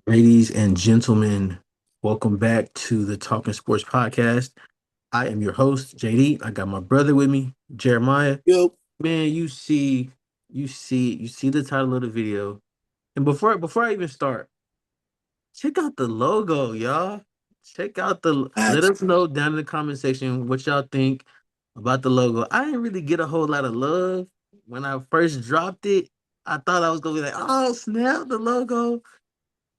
Ladies and gentlemen, welcome back to the Talking Sports Podcast. I am your host, JD. I got my brother with me, Jeremiah. Yo, Man, you see the title of the video. And before I even start, check out the logo, y'all. Check out let facts. us know down in the comment section what y'all think about the logo. I didn't really get a whole lot of love when I first dropped it. I thought I was gonna be like, oh snap, the logo.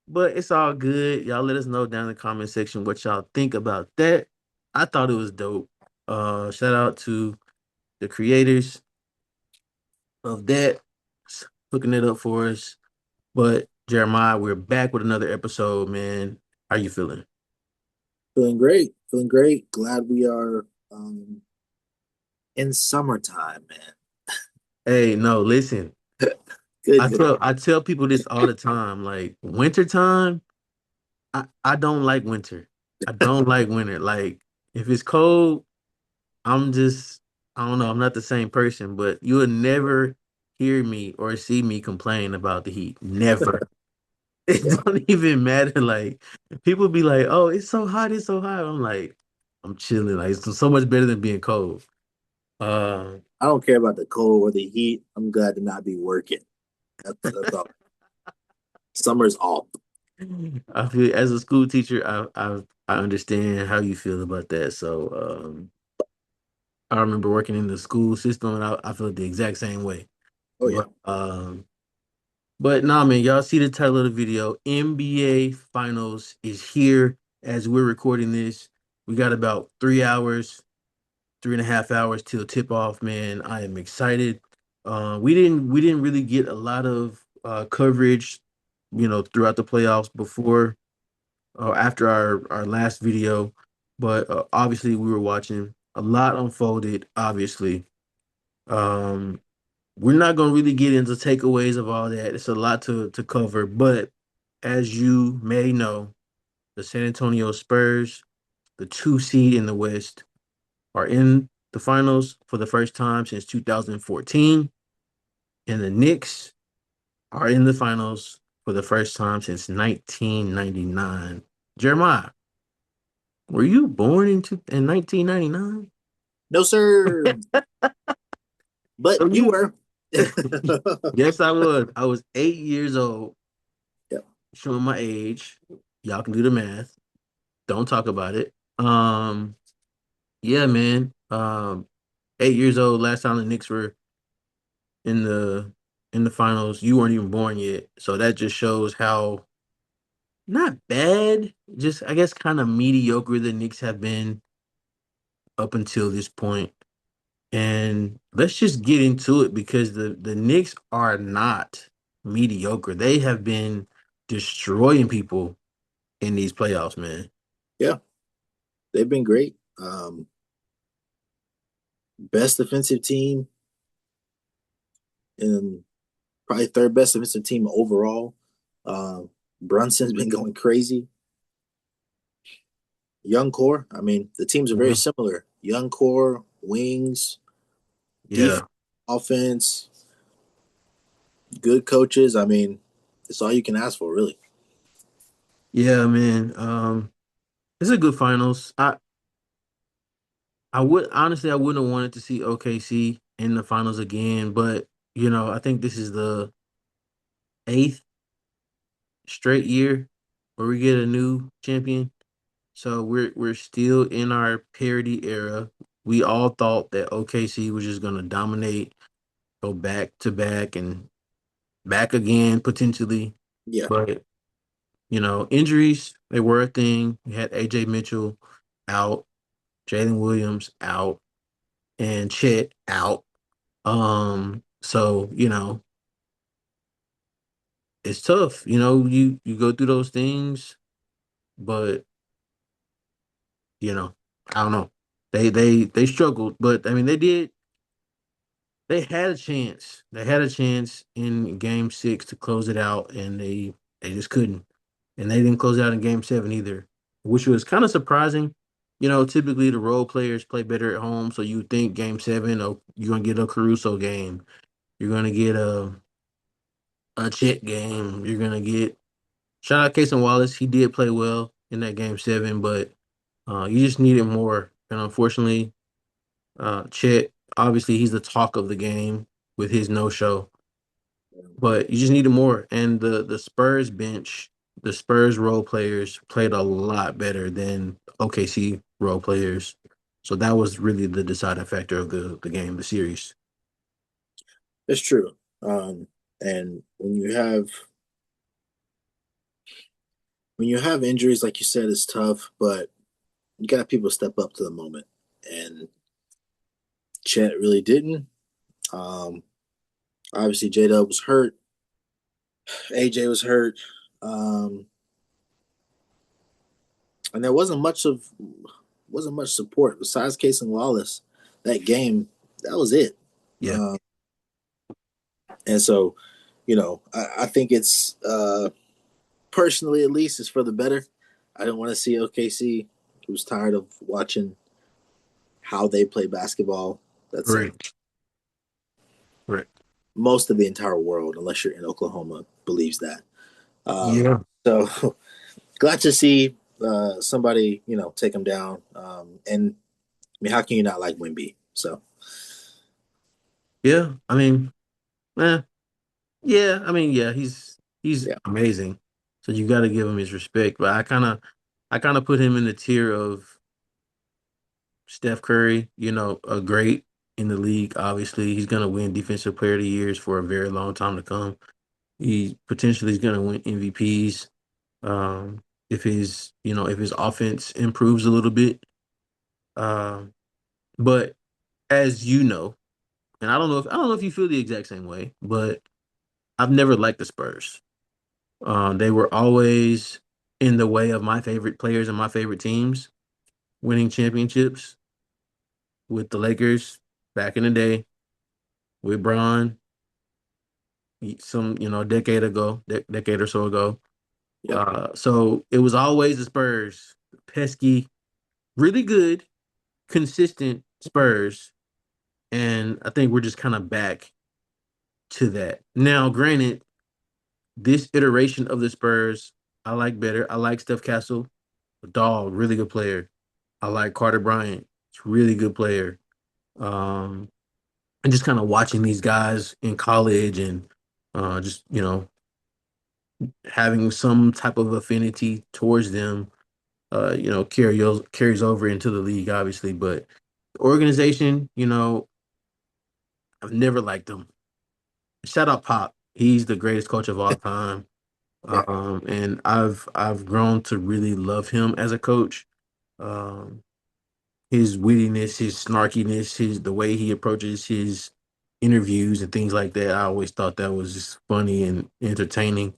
But it's all good. Y'all let us know down in the comment section what y'all think about that. I thought it was dope. Shout out to the creators of that hooking it up for us. But Jeremiah, we're back with another episode, man. How you feeling? Feeling great. Feeling great. Glad we are in summertime, man. Hey, no, listen. Good, I good. tell I tell people this all the time. Like winter time, I don't like winter. I don't like winter. Like if it's cold, I'm just, I don't know, I'm not the same person, but you will never hear me or see me complain about the heat. Never. It Yeah. don't even matter. Like, people be like, oh, it's so hot, it's so hot. I'm like, I'm chilling. Like, it's so much better than being cold. Uh, I don't care about the cold or the heat. I'm glad to not be working. That's all. Summer's off. I feel as a school teacher, I understand how you feel about that. So, I remember working in the school system and I felt the exact same way. Oh yeah. But nah, man, y'all see the title of the video. NBA Finals is here as we're recording this. We got about 3 hours, 3.5 hours till tip off, man. I am excited. We didn't really get a lot of coverage, throughout the playoffs before or after our last video, but obviously we were watching. A lot unfolded, obviously. Um, we're not gonna really get into takeaways of all that. It's a lot to cover, but as you may know, the San Antonio Spurs, the 2 seed in the West, are in the finals for the first time since 2014, and the Knicks are in the finals for the first time since 1999. Jeremiah, were you born in 1999? No sir. But So you you were. Yes, I was. I was 8 years old, Yeah. showing my age. Y'all can do the math. Don't talk about it. Yeah, man. 8 years old. Last time the Knicks were in the finals, you weren't even born yet. So that just shows how not bad, just I guess kind of mediocre the Knicks have been up until this point. And let's just get into it because the Knicks are not mediocre. They have been destroying people in these playoffs, man. Yeah. They've been great. Best defensive team and probably third best defensive team overall. Uh, Brunson's been going crazy. Young core. I mean, the teams are very Yeah. similar. Young core, wings, defense, Yeah. offense, good coaches. I mean, it's all you can ask for, really. Yeah, man. It's a good finals. I wouldn't have wanted to see OKC in the finals again, but I think this is the eighth straight year where we get a new champion. So we're still in our parity era. We all thought that OKC was just gonna dominate, go back to back and back again potentially. Yeah, But injuries, they were a thing. We had AJ Mitchell out, Jalen Williams out, and Chet out. So it's tough. You go through those things, but you know, I don't know. They struggled, but I mean they had a chance. They had a chance in game six to close it out, and they just couldn't. And they didn't close it out in game seven either, which was kind of surprising. Typically the role players play better at home, so you think game seven, oh, you're gonna get a Caruso game, you're gonna get a Chet game, you're gonna get Shout out Casey Wallace. He did play well in that game 7, but you just needed more. And unfortunately, Chet, obviously he's the talk of the game with his no show. But you just needed more. And the Spurs bench, the Spurs role players played a lot better than OKC role players. So that was really the deciding factor of the game, the series. It's true. And when you have injuries, like you said, it's tough, but you got people step up to the moment. And Chet really didn't. Um, Obviously, J Dub was hurt. AJ was hurt. Um, and there wasn't much support besides Case and Wallace. That game, that was it. Yeah, Uh, and so, I think it's personally, at least, it's for the better. I don't want to see OKC, who's tired of watching how they play basketball. That's correct. Correct. most of the entire world, unless you're in Oklahoma, believes that. Yeah. So glad to see somebody, take them down. And I mean, how can you not like Wimby? So Yeah. I mean, eh, yeah, I mean, yeah, he's yeah, amazing. So you got to give him his respect. But I kind of put him in the tier of Steph Curry, a great in the league. Obviously, he's gonna win Defensive Player of the Years for a very long time to come. He potentially is gonna win MVPs. Um, if his offense improves a little bit. Um, but as you know, and I don't know if you feel the exact same way, but I've never liked the Spurs. They were always in the way of my favorite players and my favorite teams winning championships with the Lakers back in the day with Bron, some decade ago, decade or so ago. yep. So it was always the Spurs, pesky, really good, consistent Spurs, and I think we're just kind of back to that. Now, granted, this iteration of the Spurs, I like better. I like Steph Castle, a dog, really good player. I like Carter Bryant, it's a really good player. Um, and just kind of watching these guys in college and just having some type of affinity towards them, carries over into the league, obviously. But the organization, I've never liked them. Shout out Pop. He's the greatest coach of all time. Yeah. And I've grown to really love him as a coach. Um, his wittiness, his snarkiness, the way he approaches his interviews and things like that. I always thought that was just funny and entertaining.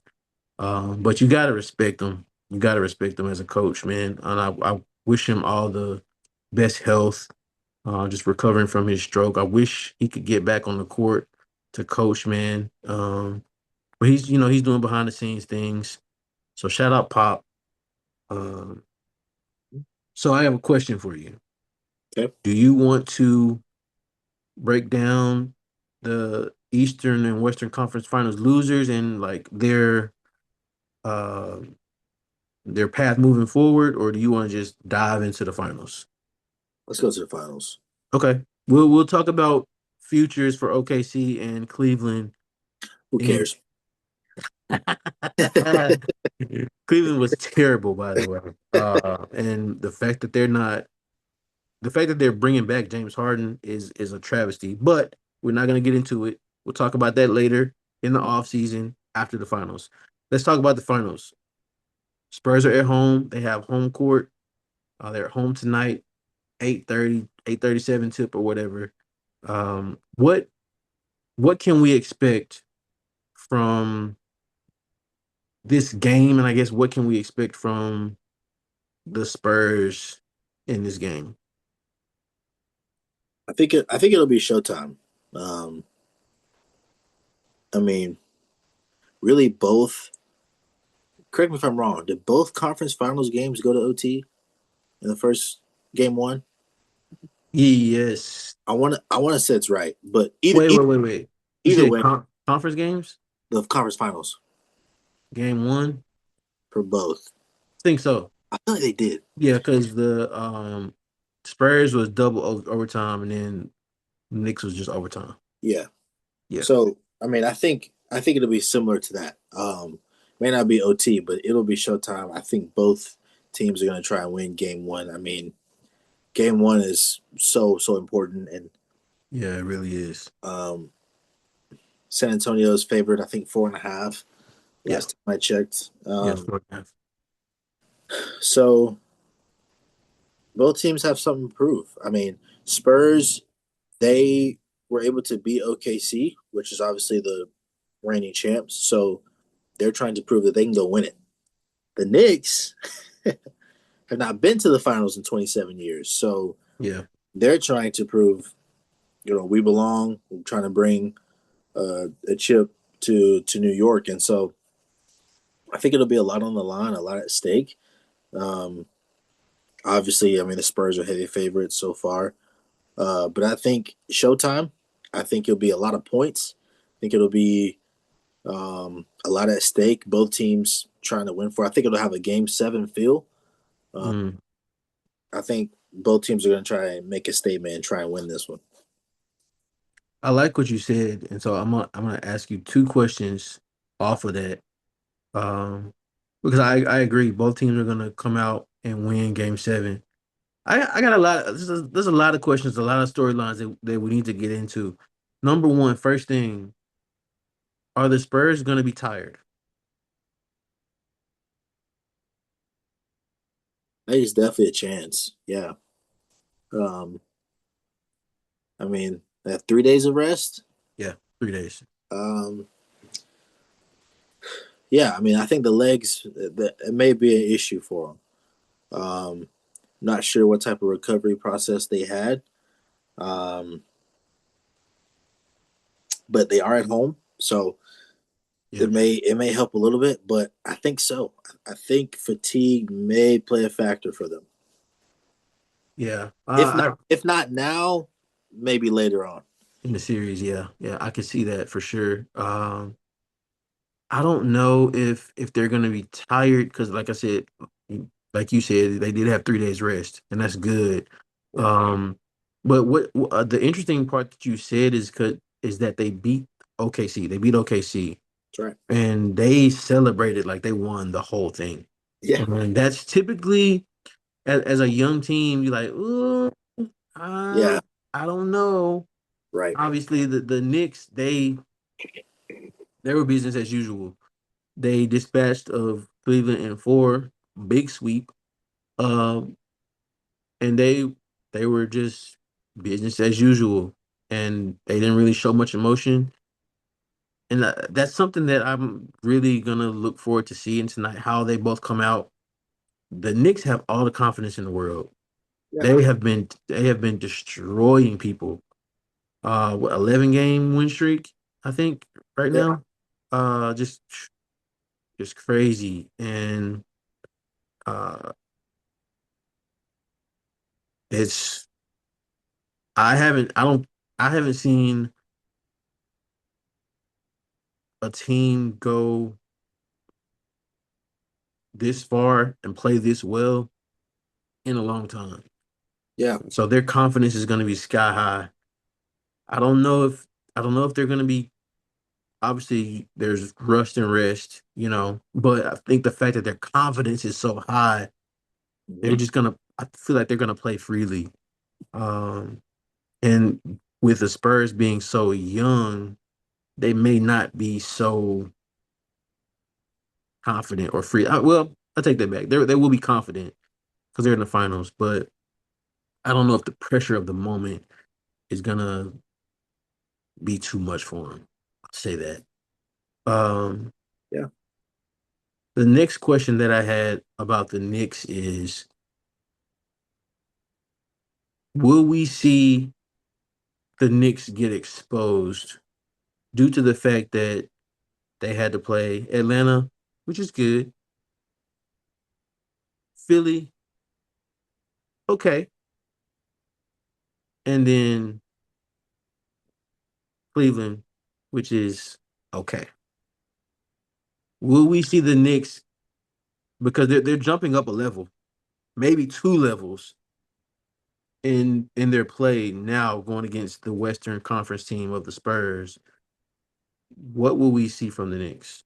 But you gotta respect him. You gotta respect him as a coach, man. And I wish him all the best health. Just recovering from his stroke. I wish he could get back on the court to coach, man. But he's doing behind the scenes things. So shout out Pop. Um, so I have a question for you. Okay. Do you want to break down the Eastern and Western Conference Finals losers and like uh their path moving forward, or do you want to just dive into the finals? Let's go to the finals. Okay, we'll talk about futures for OKC and Cleveland. Who And cares? Cleveland was terrible, by the way. And the fact that they're bringing back James Harden is a travesty. But we're not going to get into it. We'll talk about that later in the offseason after the finals. Let's talk about the finals. Spurs are at home. They have home court. They're at home tonight, 8:30, 8:37 tip or whatever. What can we expect from this game? And I guess what can we expect from the Spurs in this game? I think it'll be showtime. Um, I mean, really, both. Correct me if I'm wrong. Did both conference finals games go to OT in the first game one? Yes. I want to say it's right, but either Wait, either, wait, wait, wait. You either said way, conference games? the conference finals. Game 1? for both. Think so. I thought they did. Yeah, because the Spurs was double overtime, and then Knicks was just overtime. Yeah. Yeah, So I mean, I think it'll be similar to that. May not be OT, but it'll be Showtime. I think both teams are going to try and win Game One. I mean, Game One is so important, and yeah, it really is. um, San Antonio's favored. I think 4.5. Yeah, Last time I checked. yeah, 4.5. So both teams have something to prove. I mean, Spurs, they were able to beat OKC, which is obviously the reigning champs. So they're trying to prove that they can go win it. The Knicks have not been to the finals in 27 years. So Yeah, they're trying to prove, we belong. We're trying to bring a chip to New York. And so I think it'll be a lot on the line, a lot at stake. Um, Obviously, I mean, the Spurs are heavy favorites so far. But I think Showtime, I think it'll be a lot of points. I think it'll be a lot at stake. Both teams trying to win for. I think it'll have a game 7 feel. Uh, mm. I think both teams are going to try and make a statement and try and win this one. I like what you said, and so I'm gonna ask you two questions off of that. Um, because I agree, both teams are gonna come out and win Game 7. I got a lot. There's a lot of questions, a lot of storylines that we need to get into. Number one, first thing, are the Spurs gonna be tired? I think it's definitely a chance. Yeah. Um, I mean, they have 3 days of rest. Yeah, 3 days. Um, yeah, I mean, I think the legs it may be an issue for them. Not sure what type of recovery process they had. Um, but they are at home, so Yeah, it may help a little bit. But I think so. I think fatigue may play a factor for them. yeah. If not now, maybe later on. In the series, yeah, yeah, I can see that for sure. I don't know if they're gonna be tired because, like I said, like you said, they did have 3 days rest, and that's good. Yeah, Um, but the interesting part that you said is that they beat OKC. They beat OKC, that's right. and they celebrated like they won the whole thing. Yeah, And that's typically as a young team, you're like, oh, yeah, I don't know. right. Obviously, the Knicks they were business as usual. They dispatched of Cleveland in four, big sweep. Um, and they were just business as usual, and they didn't really show much emotion. And that's something that I'm really gonna look forward to seeing tonight. How they both come out. The Knicks have all the confidence in the world. Yeah, They have been destroying people. 11 game win streak, I think, right yeah, now. Just crazy. And uh it's I haven't seen a team go this far and play this well in a long time. yeah, So their confidence is going to be sky high. I don't know if I don't know if they're going to be, obviously there's rust and rest, but I think the fact that their confidence is so high, hmm I feel like they're gonna play freely. Um, and with the Spurs being so young, they may not be so confident or free. Well, I take that back. They will be confident because they're in the finals, but I don't know if the pressure of the moment is gonna be too much for them. I'll say that. Um, yeah, the next question that I had about the Knicks is, will we see the Knicks get exposed due to the fact that they had to play Atlanta, which is good, Philly, okay, and then Cleveland, which is okay. Will we see the Knicks because they're jumping up a level, maybe two levels in their play now going against the Western Conference team of the Spurs. What will we see from the Knicks?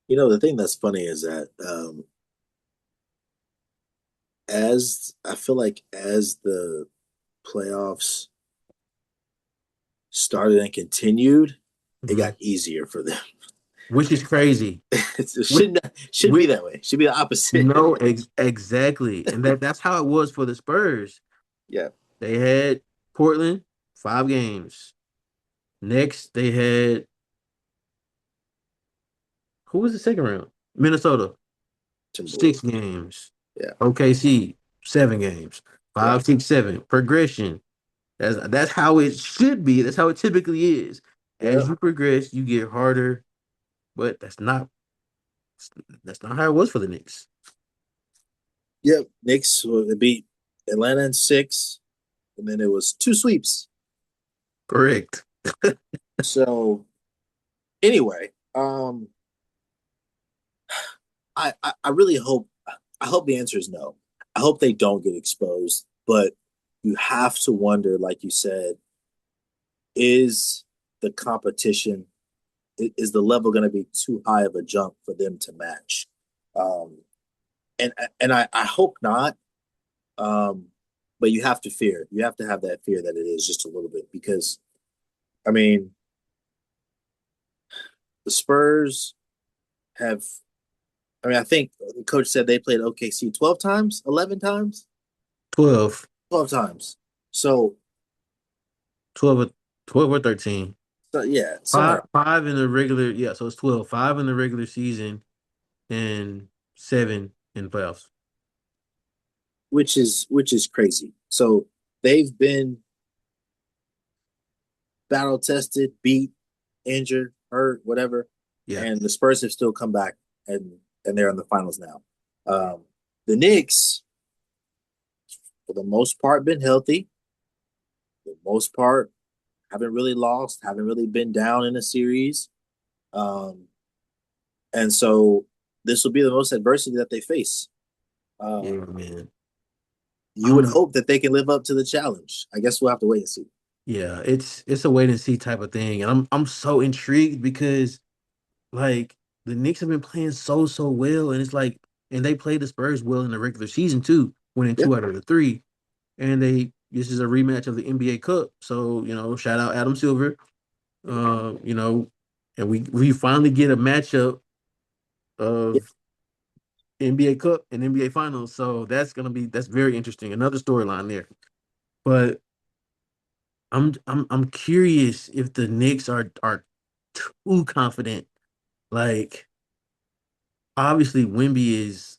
The thing that's funny is that as I feel like as the playoffs started and continued, it Mhm. got easier for them. Which is crazy. It Which, shouldn't be which that way. It should be the opposite. no, exactly, and that's how it was for the Spurs. Yeah, They had Portland 5 games. Next, they had who was the second round? Minnesota Timberwolves. 6 games. Yeah, OKC 7 games. yeah, 5, 6, 7 progression. That's how it should be. That's how it typically is. yeah, As you progress, you get harder, but that's not how it was for the Knicks. yep. Knicks they beat Atlanta in six, and then it was two sweeps. Correct. So anyway, I really hope I hope the answer is no. I hope they don't get exposed, but you have to wonder, like you said, is the competition is the level going to be too high of a jump for them to match? Um, and I hope not. Um, but you have to fear. You have to have that fear that it is just a little bit because I mean the Spurs have. I mean, I think the coach said they played OKC 12 times, 11 times, 12, 12 times. So, 12, 12 or 13. so yeah, somewhere, Five in the regular, yeah, so it's 12. 5 in the regular season and 7 in the playoffs. which is crazy. So they've been battle tested, beat, injured, hurt, whatever, Yeah. and the Spurs have still come back and they're in the finals now. The Knicks, for the most part, been healthy. For the most part, haven't really lost, haven't really been down in a series. Um, and so this will be the most adversity that they face. Um, Yeah, man. you would I'm hope that they can live up to the challenge. I guess we'll have to wait and see. yeah, it's a wait and see type of thing. And I'm so intrigued because like the Knicks have been playing so well, and it's like and they played the Spurs well in the regular season too, winning Yeah, 2 out of the 3. And this is a rematch of the NBA Cup. So, shout out Adam Silver. Uh, you know, and we finally get a matchup yeah, of NBA Cup and NBA Finals. So that's very interesting. Another storyline there. But I'm curious if the Knicks are too confident. Like obviously Wimby is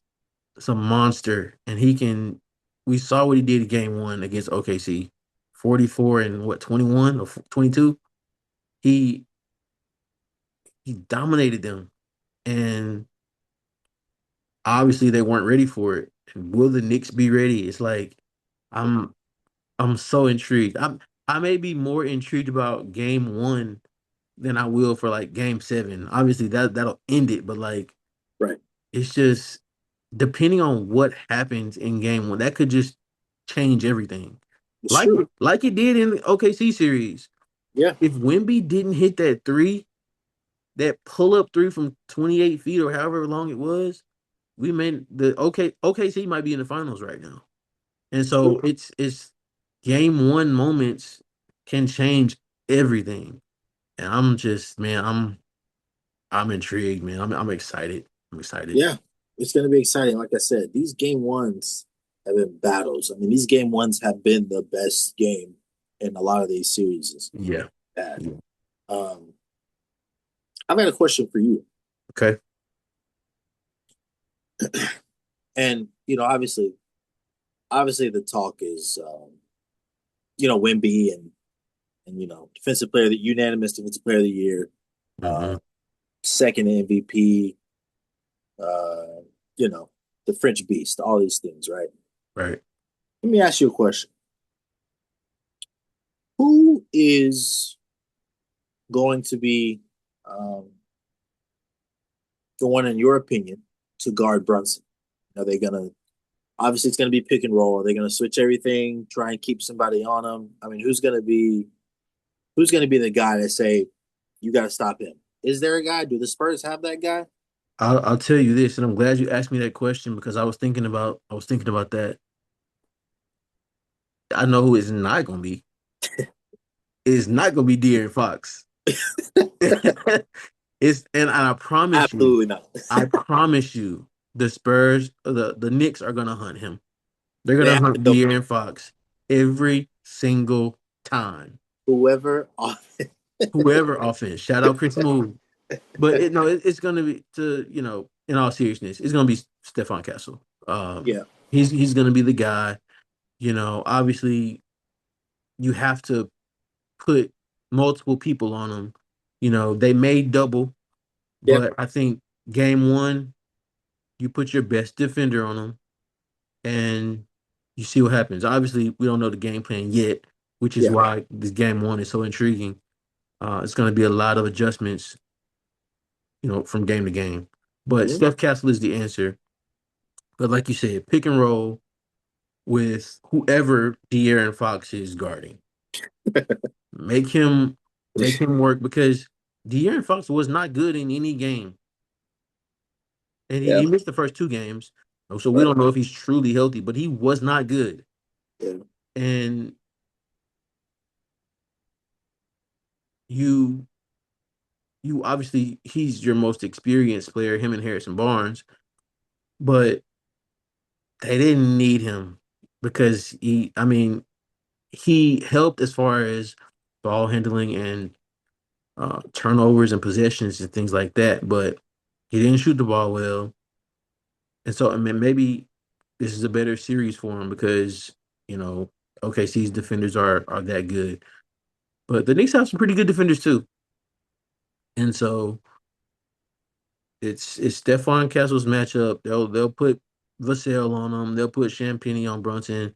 some monster and he can we saw what he did in game 1 against OKC. 44 and what 21 or 22. He he dominated them and obviously they weren't ready for it. And will the Knicks be ready? It's like I'm I'm so intrigued. I may be more intrigued about game 1 than I will for like game 7. Obviously that'll end it, but like right. it's just depending on what happens in game 1, that could just change everything. It's Like true. like it did in the OKC series. Yeah, If Wimby didn't hit that three, that pull up three from 28 feet or however long it was, we may the OKC might be in the finals right now. And true. so it's game 1 moments can change everything. And I'm just man, I'm intrigued, man. I'm excited. I'm excited. Yeah, it's going to be exciting. Like I said, these game ones have been battles. I mean, these game ones have been the best game in a lot of these series. Yeah. Had. Yeah. Um, I've got a question for you, Okay. and obviously, the talk is Wimby and defensive player, the unanimous defensive player of the year, uh, Hmm. second MVP, uh, you know, the French Beast, all these things, right? Right. Let me ask you a question: Who is going to be um, the one in your opinion to guard Brunson? Are they gonna obviously it's gonna be pick and roll? Are they gonna switch everything, try and keep somebody on him? I mean, who's gonna be the guy to say you got to stop him? Is there a guy? Do the Spurs have that guy? I'll tell you this, and I'm glad you asked me that question because I was thinking about that. I know who it's not gonna be. It's not gonna be De'Aaron Fox. And I promise you, Absolutely not. I promise you, the Spurs, the Knicks are gonna hunt him. They're They gonna have to hunt go De'Aaron Fox every single time. whoever off. Whoever offense, shout out Chris Moore. But it's gonna be in all seriousness, it's gonna be Stephon Castle. Yeah, He's gonna be the guy. Obviously you have to put multiple people on him. They may double, yeah, but I think game one, you put your best defender on him and you see what happens. Obviously, we don't know the game plan yet, which is yeah. why this game one is so intriguing. It's going to be a lot of adjustments, from game to game. But Mhm. Steph Castle is the answer. But like you said, pick and roll with whoever De'Aaron Fox is guarding. Make him make him work because De'Aaron Fox was not good in any game, and he, Yeah, he missed the first two games. So we right. don't know if he's truly healthy, but he was not good. Yeah, And you you obviously he's your most experienced player, him and Harrison Barnes, but they didn't need him because he helped as far as ball handling and turnovers and possessions and things like that, but he didn't shoot the ball well. And so, I mean, maybe this is a better series for him because, you know, OKC's defenders are that good. But the Knicks have some pretty good defenders too. And so it's Stephon Castle's matchup. They'll put Vassell on them. They'll put Champagnie on Brunson.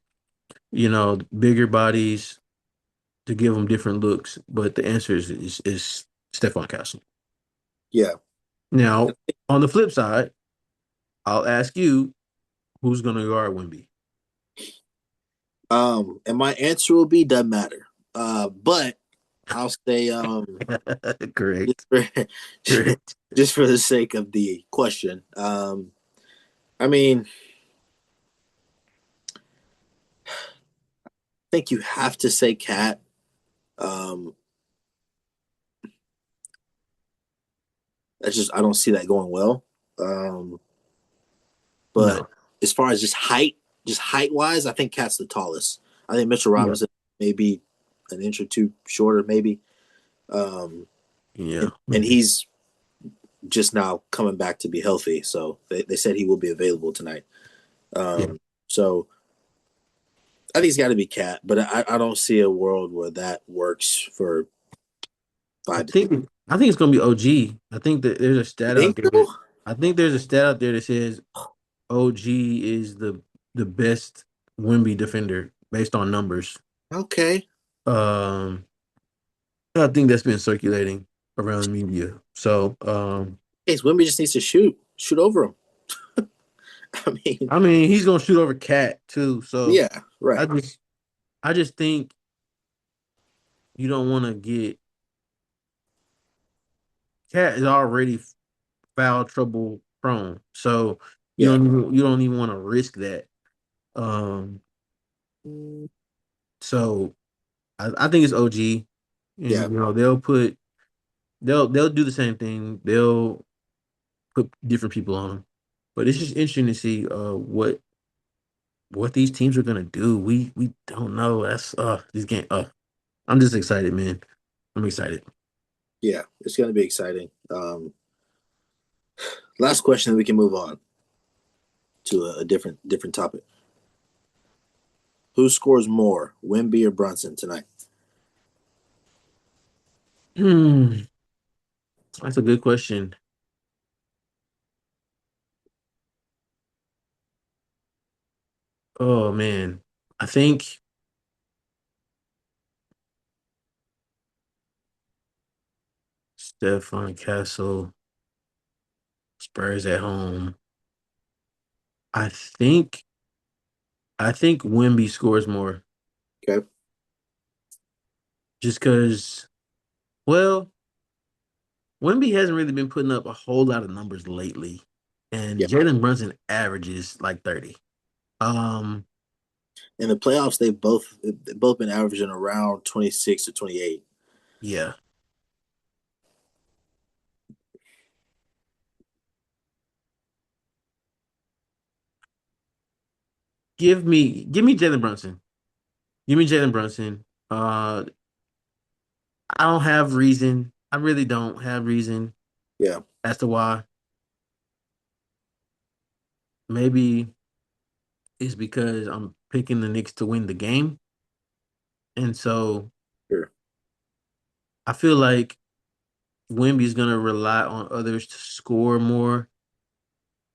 Bigger bodies to give them different looks. But the answer is Stephon Castle. yeah. Now, on the flip side, I'll ask you who's going to guard Wimby. And my answer will be doesn't matter. But I'll say just Correct. for, Correct. just for the sake of the question. I mean, I think you have to say Cat. Um, that's just I don't see that going well. Um, but No. as far as just height wise, I think Cat's the tallest. I think Mitchell Yeah. Robinson maybe an inch or two shorter, maybe. Um, Yeah. and Maybe. he's just now coming back to be healthy, so they said he will be available tonight. Yeah. So I think he's got to be Cat, but I don't see a world where that works for I 5 to 6. think I think it's gonna be OG. I think that there's a You stat out think there. so? I think there's a stat out there that says OG is the best Wimby defender based on numbers. Okay. Um, I think that's been circulating around the media. So, Case Wimby just needs to shoot over him. I mean, he's gonna shoot over Cat too. So, yeah, right. I just I just think you don't want to get Cat is already foul trouble prone. So Yeah, you don't even want to risk that. Um, so I think it's OG, yeah, and they'll do the same thing. They'll put different people on them, but it's just interesting to see what these teams are gonna do. We don't know. That's this game. I'm just excited, man. I'm excited. yeah. It's gonna be exciting. Last question, then we can move on to a different topic. Who scores more, Wimby or Brunson tonight? Hmm, that's a good question. Oh man, I think Stefan Castle. Spurs at home. I think I think Wemby scores more Okay. just because. Well, Wemby hasn't really been putting up a whole lot of numbers lately, and Yeah. Jalen Brunson averages like 30. Um, In the playoffs, they've both been averaging around 26 to 28. yeah. Give me Jalen Brunson. Give me Jalen Brunson. I don't have reason. I really don't have reason Yeah. as to why. Maybe it's because I'm picking the Knicks to win the game, and so Sure. I feel like Wemby's gonna rely on others to score more.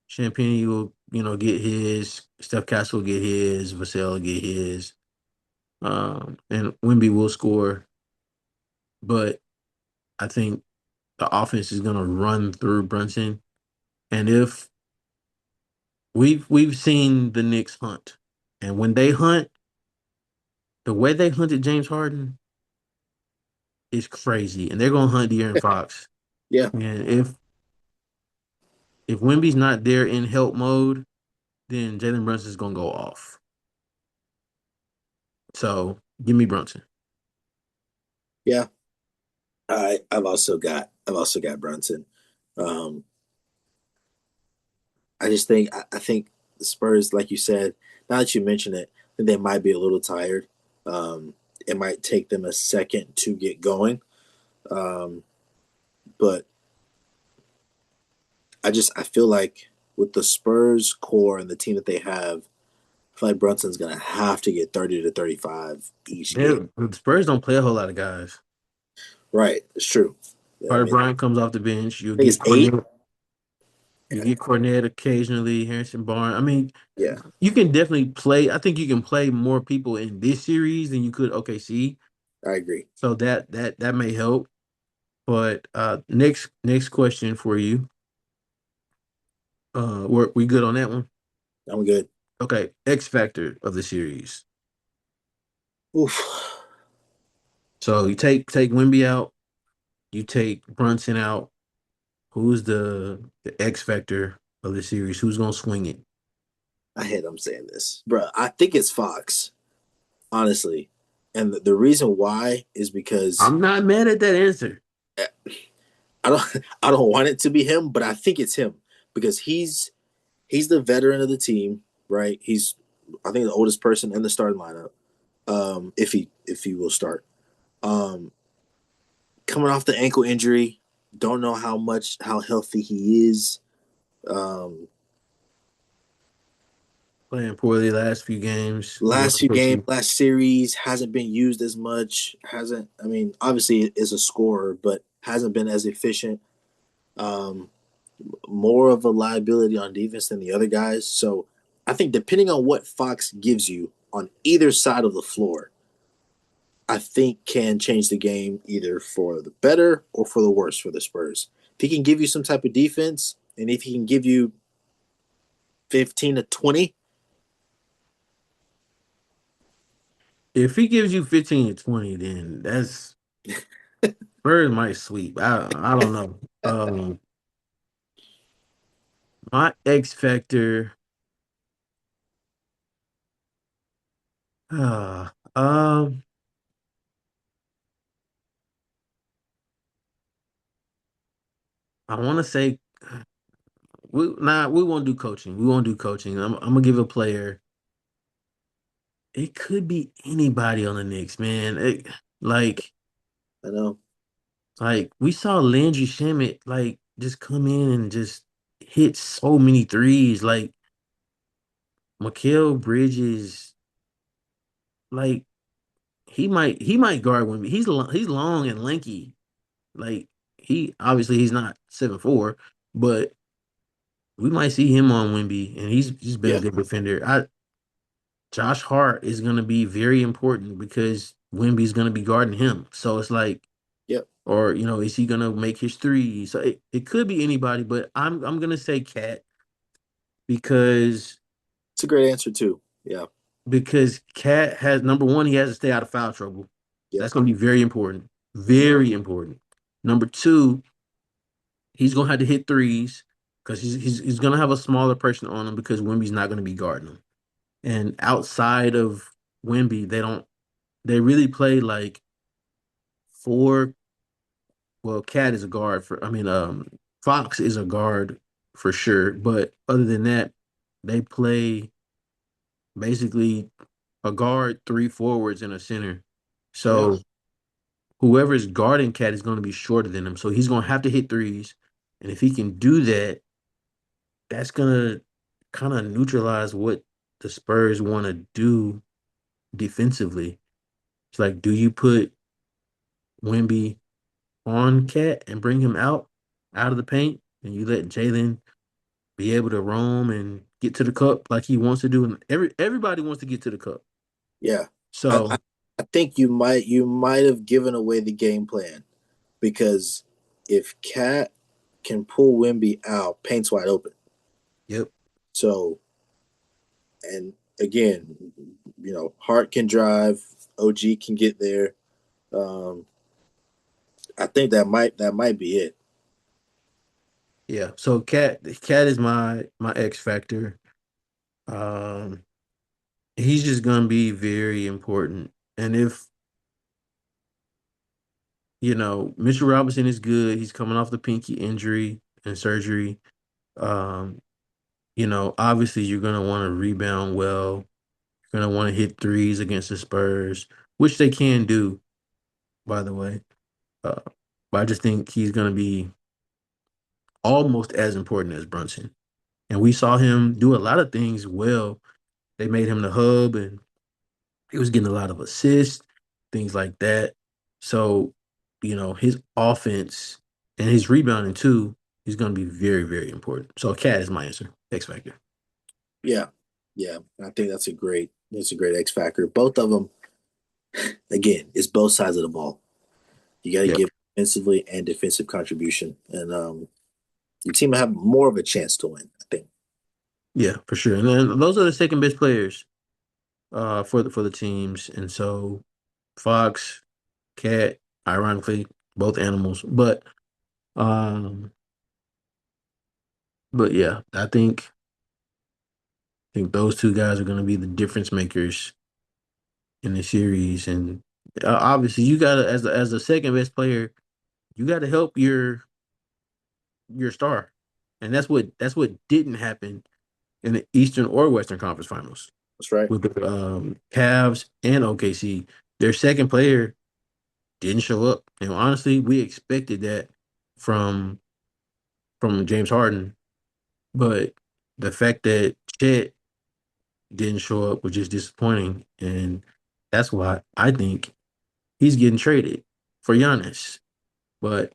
Champagne will, get his. Steph Castle will get his. Vassell will get his. And Wemby will score, but I think the offense is gonna run through Brunson. And if we've seen the Knicks hunt, and when they hunt, the way they hunted James Harden is crazy, and they're gonna hunt De'Aaron Fox. Yeah. And if Wemby's not there in help mode, then Jalen Brunson's gonna go off. So give me Brunson. Yeah. I've also got Brunson. Um, I think the Spurs, like you said, now that you mention it, I think they might be a little tired. It might take them a second to get going. Um, but I feel like with the Spurs core and the team that they have, I feel like Brunson's gonna have to get 30 to 35 each game. The Spurs don't play a whole lot of guys. Right, it's true. Yeah, I Carter mean, I Bryant comes off the bench. You'll think get it's eight. Cornette. You get Cornette occasionally. Harrison Barnes. I mean, Yeah, you can definitely play. I think you can play more people in this series than you could OKC. I agree. So that may help. But next question for you. We good on that one? I'm good. Okay. X factor of the series. Oof. So you take Wimby out. You take Brunson out. Who's the X factor of the series? Who's gonna swing it? I hate I'm saying this, bro. I think it's Fox, honestly, and the reason why is because I'm not mad at that answer. I don't I don't want it to be him, but I think it's him because he's the veteran of the team, right? He's I think the oldest person in the starting lineup. If he will start. Um, Coming off the ankle injury, don't know how healthy he is. Um, Playing poorly last few games. Last few games, OKC. last series hasn't been used as much. Hasn't I mean, obviously is a scorer, but hasn't been as efficient. Um, More of a liability on defense than the other guys. So I think depending on what Fox gives you on either side of the floor, I think can change the game either for the better or for the worse for the Spurs. If he can give you some type of defense, and if he can give you 15 to 20, If he gives you 15 to 20, then that's Spurs might sweep. I don't know. My X factor. Uh, um, I want to say we won't do coaching. We won't do coaching. I'm gonna give a player. It could be anybody on the Knicks, man. Like I know. like we saw Landry Shamet just come in and just hit so many threes. Like Mikal Bridges, like he might guard Wemby. He's long and lanky. Like he's not 7'4", but we might see him on Wemby, and he's been a Yeah, good defender. Josh Hart is gonna be very important because Wemby's gonna be guarding him. So it's like Yep. Or, is he gonna make his three? So it could be anybody, but I'm gonna say Cat because It's a great answer too. Yeah. Cat has number one, he has to stay out of foul trouble. Yep. That's gonna be very important. Hmm. Very important. Number two, he's gonna have to hit threes because he's gonna have a smaller person on him because Wemby's not gonna be guarding him. And outside of Wemby, they really play like four. Well, Cat is a guard for. I mean, Fox is a guard for sure. But other than that, they play basically a guard, three forwards, and a center. Yeah. So whoever's guarding Cat is going to be shorter than him. So he's going to have to hit threes, and if he can do that, that's gonna kind of neutralize what the Spurs want to do defensively. It's like, do you put Wemby on Cat and bring him out of the paint, and you let Jalen be able to roam and get to the cup like he wants to do, and everybody wants to get to the cup. Yeah. I, I So, I think you might have given away the game plan because if Cat can pull Wimby out, paint's wide open. yep, So, and again, Hart can drive, OG can get there. Um, I think that might be it. yeah. So Cat is my X factor. Um, he's just gonna be very important, and if Mitchell Robinson is good, he's coming off the pinky injury and surgery. Um, obviously you're gonna want to rebound well. You're gonna want to hit threes against the Spurs, which they can do, by the way. Uh, but I just think he's gonna be almost as important as Brunson. And we saw him do a lot of things well. They made him the hub, and he was getting a lot of assists, things like that. So, his offense and his rebounding too is going to be very, very important. So, Cat is my answer. X Factor. Yeah, yeah. I think that's a great X factor. Both of them, again, it's both sides of the ball. You got to Yep. give offensively and defensive contribution, and your team will have more of a chance to win. I think. Yeah, for sure. And then those are the second best players for the teams. And so Fox, Cat, ironically, both animals. Um but yeah, I think those two guys are going to be the difference makers in the series. And obviously, you got to as the second best player, you got to help your star, and that's what didn't happen in the Eastern or Western Conference Finals That's right. with the Cavs and OKC. Their second player didn't show up, and honestly, we expected that from James Harden, but the fact that Chet didn't show up was just disappointing, and that's why I think he's getting traded for Giannis. But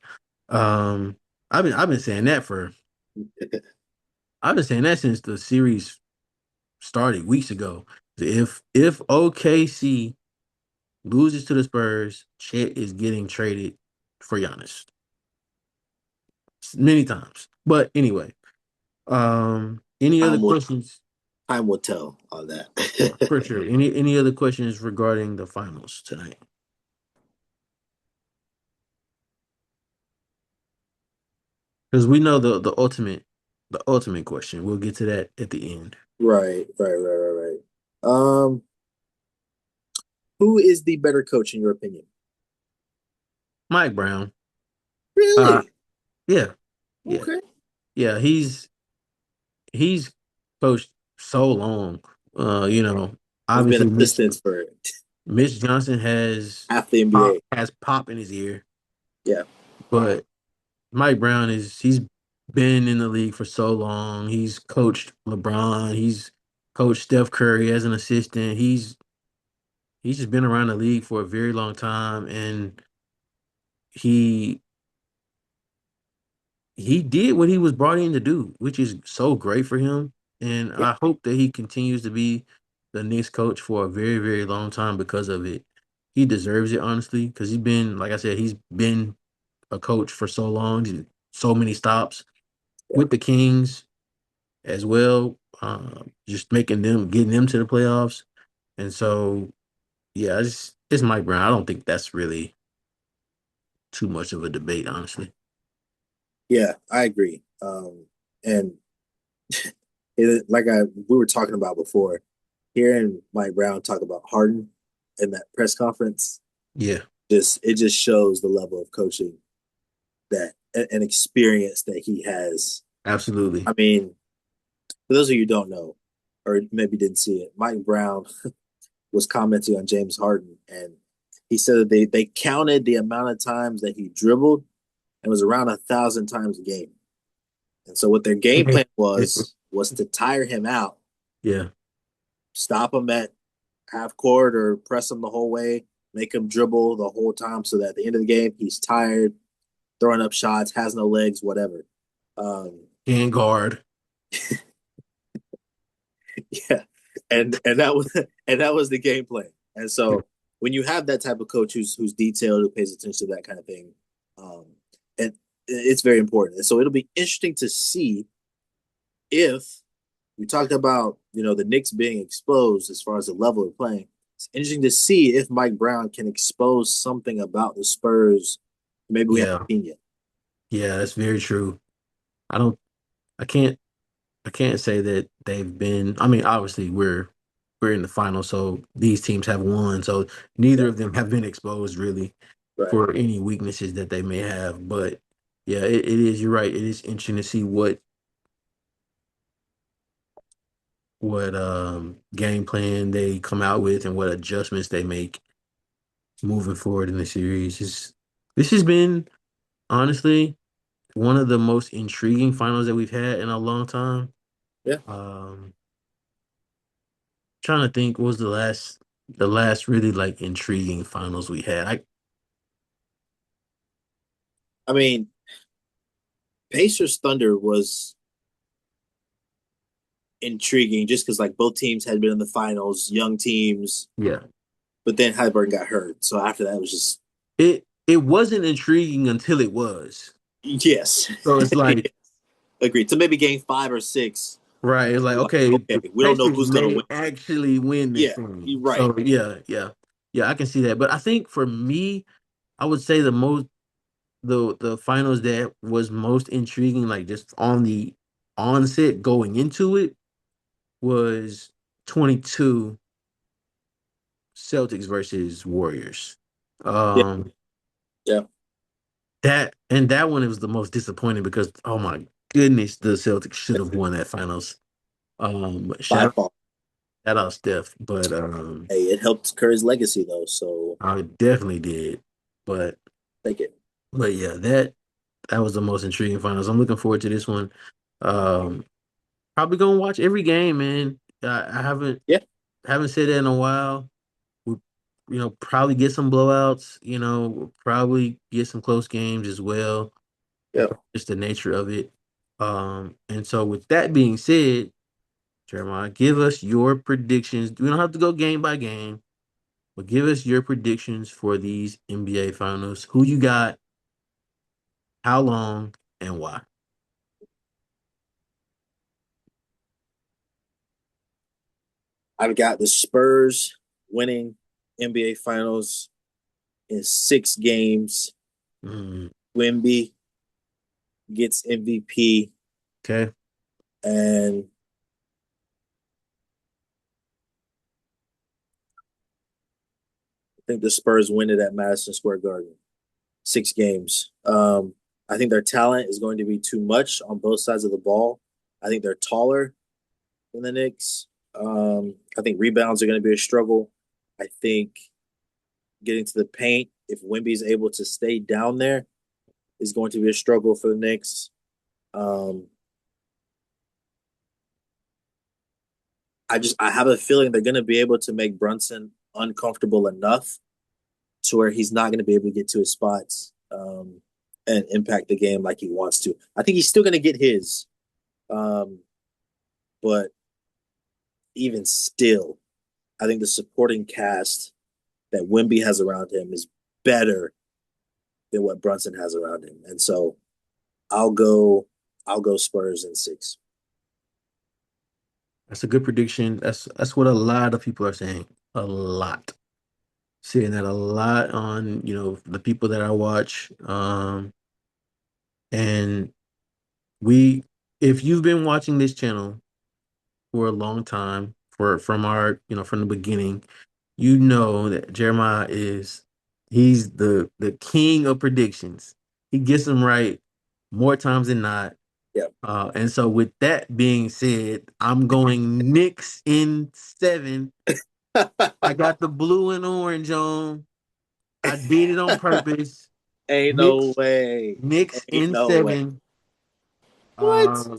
um, I've been saying that for I've been saying that since the series started weeks ago. If OKC loses to the Spurs, Chet is getting traded for Giannis many times. But anyway, any other Time will questions? time will tell on that. Yeah, for sure. Any other questions regarding the finals tonight? Because we know the ultimate question. We'll get to that at the end. Right, right, right, right, right. Who is the better coach in your opinion? Mike Brown. Uh, Really? yeah, yeah, Okay. yeah. He's coached so long. He's been Obviously, assistant for Mitch Johnson has half the pop NBA. has pop in his ear, Yeah, but Mike Brown he's been in the league for so long. He's coached LeBron. He's coached Steph Curry as an assistant. He's just been around the league for a very long time, and he he did what he was brought in to do, which is so great for him. And yeah, I hope that he continues to be the Knicks coach for a very, very long time because of it. he deserves it honestly because he's been, like I said, he's been a coach for so long, so many stops Yeah, with the Kings as well, just getting them to the playoffs, and so yeah, it's Mike Brown. I don't think that's really too much of a debate, honestly. yeah, I agree. And like we were talking about before, hearing Mike Brown talk about Harden in that press conference, Yeah, it just shows the level of coaching that and experience that he has. absolutely. I mean, for those of you who don't know, or maybe didn't see it, Mike Brown was commenting on James Harden, and he said that they counted the amount of times that he dribbled, and it was around 1,000 times a game. And so what their game plan was to tire him out, Yeah, stop him at half court or press him the whole way, make him dribble the whole time, so that at the end of the game he's tired, throwing up shots, has no legs, whatever. Um, and guard. yeah, and that was the game plan. And so when you have that type of coach who's detailed, who pays attention to that kind of thing, um, and it's very important. And so it'll be interesting to see if we talked about the Knicks being exposed as far as the level of playing. It's interesting to see if Mike Brown can expose something about the Spurs maybe we haven't Yeah, seen yet. yeah, that's very true. I don't, I can't, I can't say that they've been. I mean, obviously we're in the final, so these teams have won. So Yeah, neither of them have been exposed really right. for any weaknesses that they may have. But yeah, it is. You're right. It is interesting to see what game plan they come out with and what adjustments they make moving forward in the series. This has been honestly one of the most intriguing finals that we've had in a long time. Yeah, Um, Trying to think, what was the last really like intriguing finals we had? I I mean, Pacers Thunder was intriguing just because like both teams had been in the finals, young teams, Yeah, but then Halliburton got hurt. So after that, it was just it wasn't intriguing until it was. yes, So it's like agreed. So maybe game 5 or 6, right, it's like okay, okay, the we don't know Pacers who's gonna may win. actually win this Yeah, thing. you're right. So yeah, yeah, yeah, I can see that. But I think for me, I would say the finals that was most intriguing, like just on the onset going into it, was 22 Celtics versus Warriors. Yeah, Um, yeah, that one it was the most disappointing because oh my goodness, the Celtics should have won that finals. by Shout far. out Steph, but Hey, it helped Curry's legacy though, so I definitely did. But take it. yeah, that was the most intriguing finals. I'm looking forward to this one. Um, Probably gonna watch every game, man. I Yeah, haven't said that in a while. We, probably get some blowouts. We'll probably get some close games as well. yeah. Just the nature of it. And so with that being said, Jeremiah, give us your predictions. We don't have to go game by game, but give us your predictions for these NBA finals. Who you got, how long, and why? I've got the Spurs winning NBA Finals in 6 games. Mm, Wemby gets MVP, okay. and I think the Spurs win it at Madison Square Garden. 6 games. I think their talent is going to be too much on both sides of the ball. I think they're taller than the Knicks. I think rebounds are going to be a struggle. I think getting to the paint, if Wemby is able to stay down there, is going to be a struggle for the Knicks. Um, I have a feeling they're going to be able to make Brunson uncomfortable enough to where he's not going to be able to get to his spots and impact the game like he wants to. I think he's still going to get his, um, but even still, I think the supporting cast. that Wimby has around him is better than what Brunson has around him. And so I'll go I'll go Spurs in six. That's a good prediction. That's what a lot of people are saying. A lot. Saying that a lot on, the people that I watch. And we if you've been watching this channel for a long time, from our, from the beginning, you know that Jeremiah he's the king of predictions. He gets them right more times than not. Yeah. And so with that being said, I'm going Knicks in 7. I got the blue and orange on. I did it on purpose. Ain't no Knicks, way. Knicks Ain't in no way. 7. What? Uh,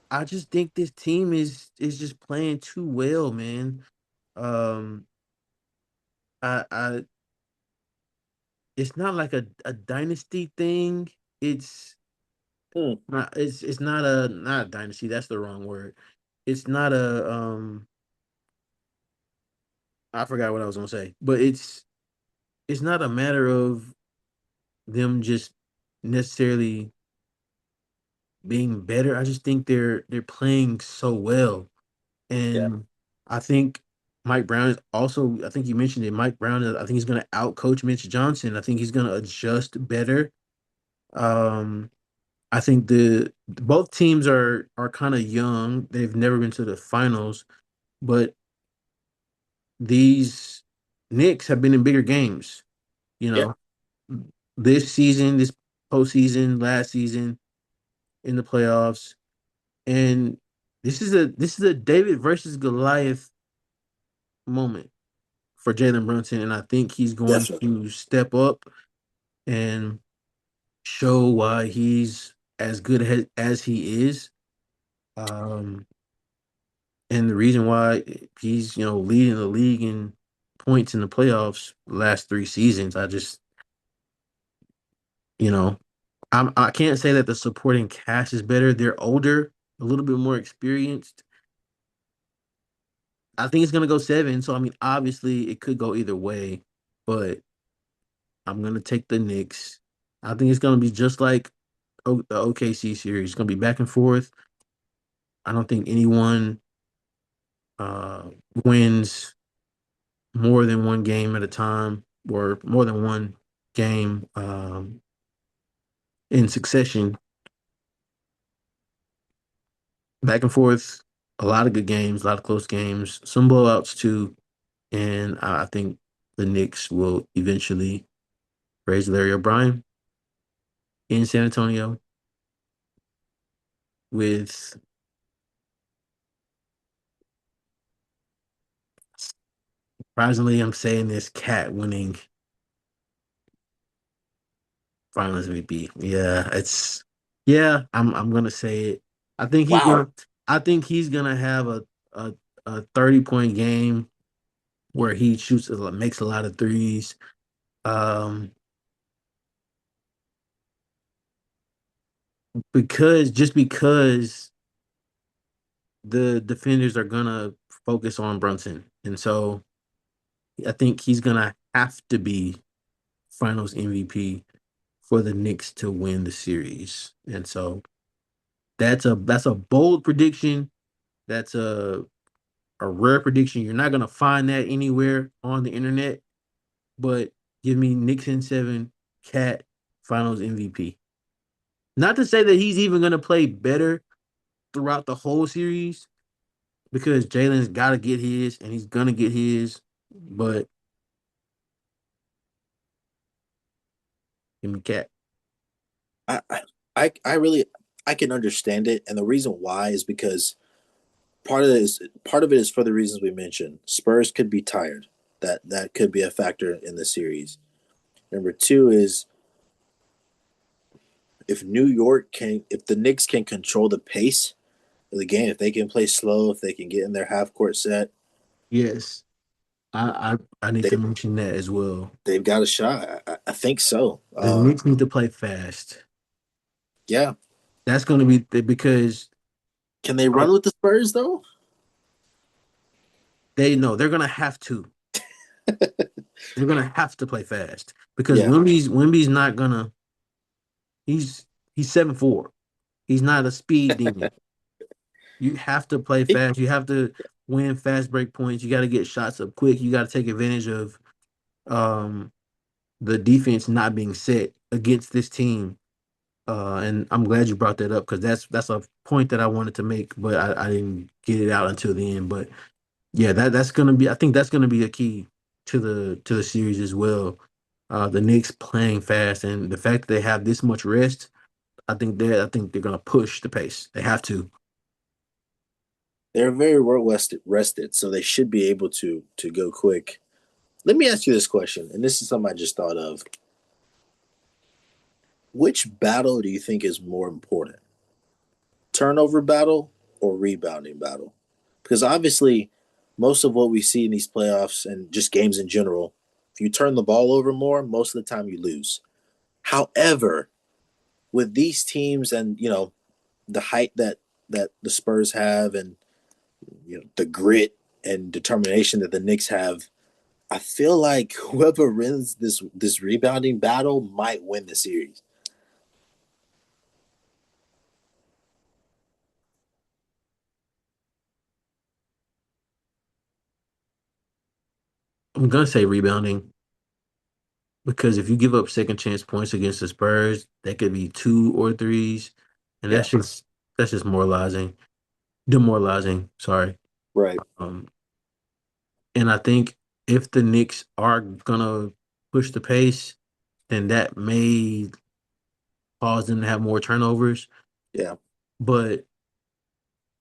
I just think this team is just playing too well, man. Um, I it's not like a dynasty thing. It's Hmm. it's not a dynasty, that's the wrong word. It's not a I forgot what I was gonna say, but it's not a matter of them just necessarily being better. I just think they're playing so well. Yeah. And I think Mike Brown is also, I think you mentioned it, Mike Brown, I think he's gonna outcoach Mitch Johnson. I think he's gonna adjust better. Um I think the both teams are kind of young. They've never been to the finals, but these Knicks have been in bigger games. You Yeah. know, this season, this postseason, last season in the playoffs, and this is a David versus Goliath moment for Jalen Brunson, and I think he's going Definitely. to step up and show why he's as good as he is. Um, And the reason why he's, leading the league in points in the playoffs last 3 seasons, you know, I can't say that the supporting cast is better. They're older, a little bit more experienced. I think it's gonna go 7. So I mean, obviously it could go either way, but I'm gonna take the Knicks. I think it's gonna be just like the OKC series. It's gonna be back and forth. I don't think anyone uh wins more than one game at a time, or more than one game in succession, back and forth. A lot of good games, a lot of close games, some blowouts too. And I think the Knicks will eventually raise Larry O'Brien in San Antonio with, surprisingly, I'm saying this, Cat winning Finals MVP. Yeah, I'm gonna say it. I think he's Wow. gonna I think he's gonna have a, a 30-point game where he makes a lot of threes. Um, because the defenders are gonna focus on Brunson, and so I think he's gonna have to be Finals MVP for the Knicks to win the series. And so that's a bold prediction. That's a rare prediction. You're not gonna find that anywhere on the internet. But give me Knicks in 7, Cat Finals MVP. Not to say that he's even gonna play better throughout the whole series, because Jalen's got to get his and he's gonna get his. But give me Cat. I I really I can understand it, and the reason why is because part of it is for the reasons we mentioned. Spurs could be tired. That could be a factor in the series. Number two is if the Knicks can control the pace of the game, if they can play slow, if they can get in their half court set, Yes, I need they to mention that as well. they've got a shot. I think so. The Knicks need to play fast. Yeah. That's going to be because Can they uh, run with the Spurs though? they know they're going to have to. They're gonna have to play fast because Yeah. Wimby's not gonna. He's he's 7'4". He's not a speed demon. You have to play It, fast. You have to win fast break points. You got to get shots up quick. You got to take advantage of um the defense not being set against this team. And I'm glad you brought that up because that's a point that I wanted to make, but I didn't get it out until the end. But yeah, that's gonna be. I think that's gonna be a key to the series as well. The Knicks playing fast and the fact that they have this much rest, I think they're gonna push the pace. They have to. they're very well rested, so they should be able to go quick. Let me ask you this question, and this is something I just thought of. Which battle do you think is more important? Turnover battle or rebounding battle? Because obviously, most of what we see in these playoffs and just games in general, if you turn the ball over more, most of the time you lose. However, with these teams and the height that the Spurs have, and the grit and determination that the Knicks have, I feel like whoever wins this rebounding battle might win the series. I'm gonna say rebounding because if you give up second chance points against the Spurs, that could be two or threes, and Yeah, that's just moralizing, demoralizing. Sorry. right. Um, and I think if the Knicks are gonna push the pace, then that may cause them to have more turnovers. Yeah, But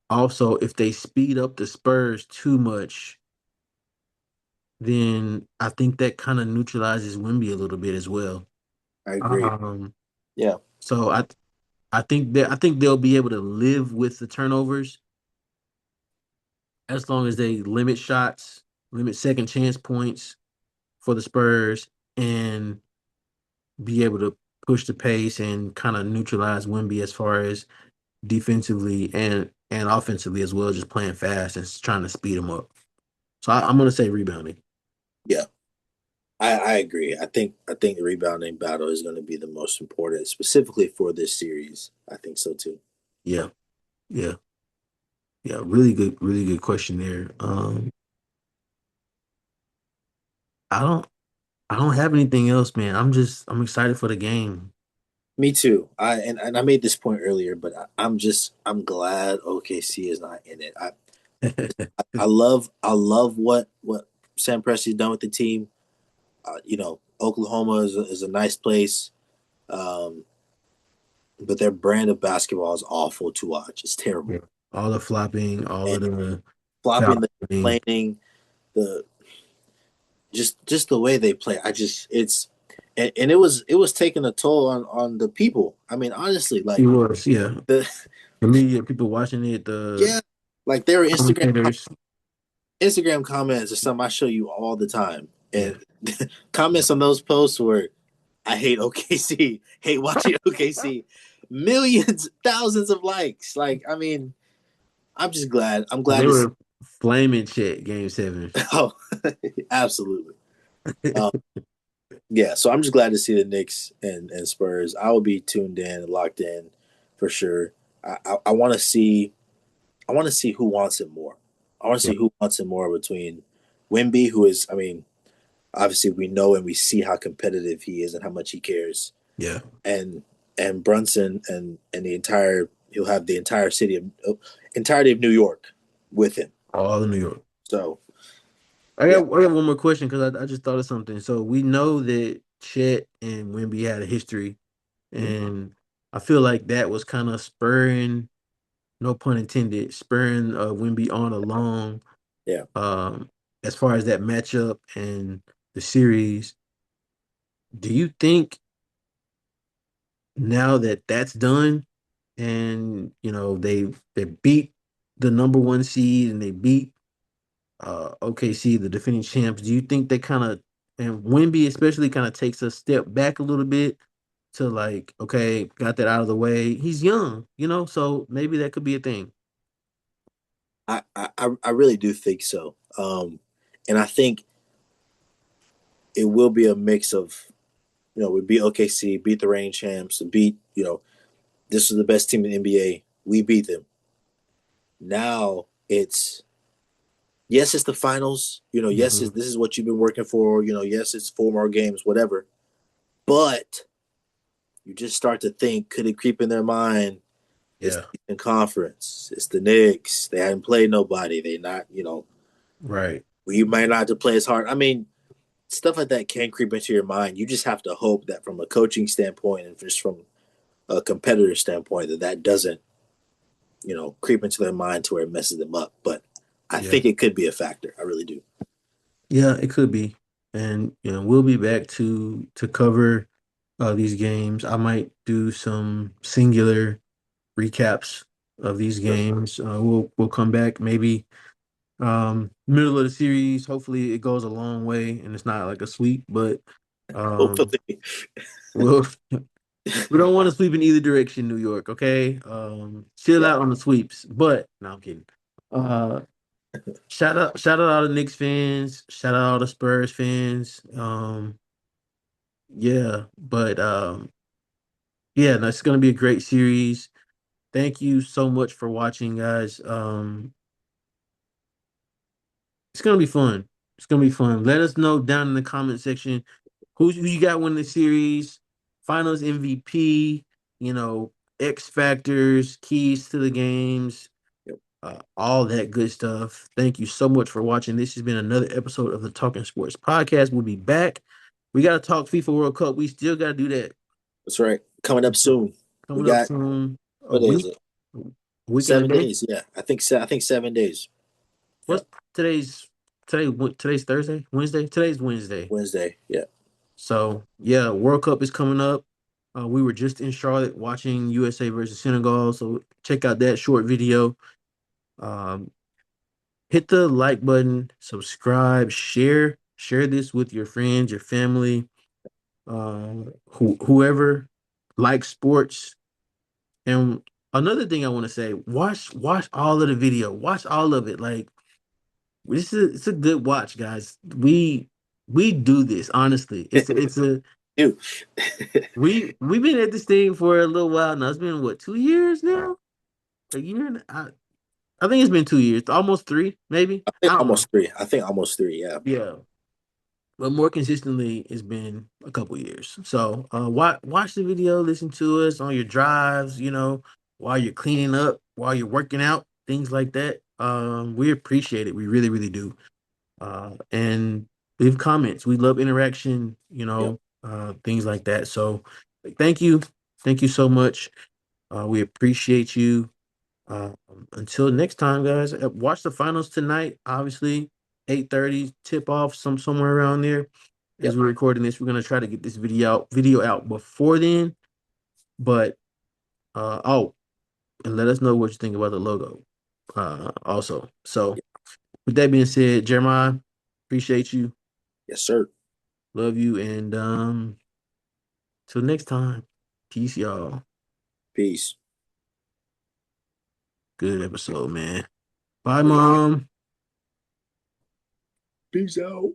also, if they speed up the Spurs too much, then I think that kind of neutralizes Wimby a little bit as well. I agree. Um, Yeah, so I think they'll be able to live with the turnovers as long as they limit shots, limit second chance points for the Spurs, and be able to push the pace and kind of neutralize Wimby as far as defensively and offensively as well, just playing fast and trying to speed them up. So I'm gonna say rebounding. yeah. I agree. I think the rebounding battle is going to be the most important, specifically for this series. I think so too. Yeah, yeah, yeah. Really good question there. I don't I don't have anything else, man. I'm excited for the game. Me too. And I made this point earlier, but I'm glad OKC is not in it. I love what Sam Presti's done with the team. Oklahoma is a nice place, um, but their brand of basketball is awful to watch. It's Yeah. terrible. All the flopping, all And of the flopping, the fouling. complaining, the just the way they play. I just it's and it was taking a toll on the people. I mean, honestly, It like was, yeah. the The media, people watching it, the yeah, like there were commentators. Instagram comments are something I show you all the time, Yeah. and comments on those posts were, "I hate OKC, hate watching OKC," millions, thousands of likes. Like, I mean, I'm just glad. I'm glad They to see. were flaming Chet game seven. Oh, absolutely. Um, yeah, so I'm just glad to see the Knicks and Spurs. I will be tuned in and locked in for sure. I want to see. I want to see who wants it more. I want to Yeah. see who wants it more between Wimby, who is, I mean, obviously we know and we see how competitive he is and how much he cares, Yeah. and Brunson and the entire he'll have the entire entirety of New York with him. All in New York. So yeah, I got one more question because I just thought of something. So we know that Chet and Wemby had a history, mhm, and I feel like that was kind of spurring, no pun intended, spurring Wemby on along yeah. um as far as that matchup and the series. Do you think now that that's done and they beat the number one seed and they beat OKC, the defending champs, do you think they kind of and Wimby especially kind of takes a step back a little bit to like, okay, got that out of the way. He's young, so maybe that could be a thing. I really do think so. And I think it will be a mix of, we beat OKC, beat the reigning champs, beat, this is the best team in the NBA. We beat them. Now it's, yes, it's the finals. Yes, Hmm. this is what you've been working for. Yes, it's four more games, whatever. But you just start to think, could it creep in their mind? It's Yeah. the Eastern Conference. It's the Knicks. They hadn't played nobody. They not, Right. we might not have to play as hard. I mean, stuff like that can creep into your mind. You just have to hope that from a coaching standpoint and just from a competitor standpoint, that doesn't, creep into their mind to where it messes them up. But I Yeah. think it could be a factor. I really do. Yeah, it could be. And we'll be back to cover these games. I might do some singular recaps of these Sure. games. We'll come back maybe middle of the series. Hopefully it goes a long way and it's not like a sweep, but um Hopefully. we'll we don't want to sweep in either direction, New York, okay? Chill Yeah, out on the sweeps. But no, I'm kidding. Uh shout out all the Knicks fans, shout out all the Spurs fans. Yeah, but yeah, no, it's gonna be a great series. Thank you so much for watching, guys. It's gonna be fun. It's gonna be fun. Let us know down in the comment section who you got winning the series, Finals MVP, you know, X factors, keys to the games, yep. all that good stuff. Thank you so much for watching. This has been another episode of the Talking Sports Podcast. We'll be back. We gotta talk FIFA World Cup. We still gotta do that. That's right. Coming up soon. We Coming up got, soon. A what is week, it? a week and a 7 day. days. Yeah, I think 7 days. What's Yep. today's today's Thursday? Wednesday? Today's Wednesday. Wednesday. Yeah. So yeah, World Cup is coming up. We were just in Charlotte watching USA versus Senegal. So check out that short video. Um, hit the like button, subscribe, share this with your friends, your family, whoever likes sports. And another thing I want to say, watch all of the video, watch all of it. Like it's a good watch, guys. We do this honestly. It's a Dude. we've been at this thing for a little while now. It's been what 2 years now? A year? I think it's been 2 years, almost three, maybe. I I think don't know. almost three. I think almost three. Yeah. Yeah, but more consistently, it's been a couple years. So watch the video, listen to us on your drives. While you're cleaning up, while you're working out, things like that. We appreciate it. We really, really do. And leave comments. We love interaction, Yep. things like that. So thank you. Thank you so much. We appreciate you. Uh, until next time, guys, watch the finals tonight. Obviously, 8:30 tip off somewhere around there. As Yep. we're recording this, we're gonna try to get this video out before then. But oh, and let us know what you think about the logo. Also. So Yep. with that being said, Jeremiah, appreciate you. Yes, sir. Love you. And till next time. Peace, y'all. Peace. Good episode, man. Bye, Yeah. mom. Peace out.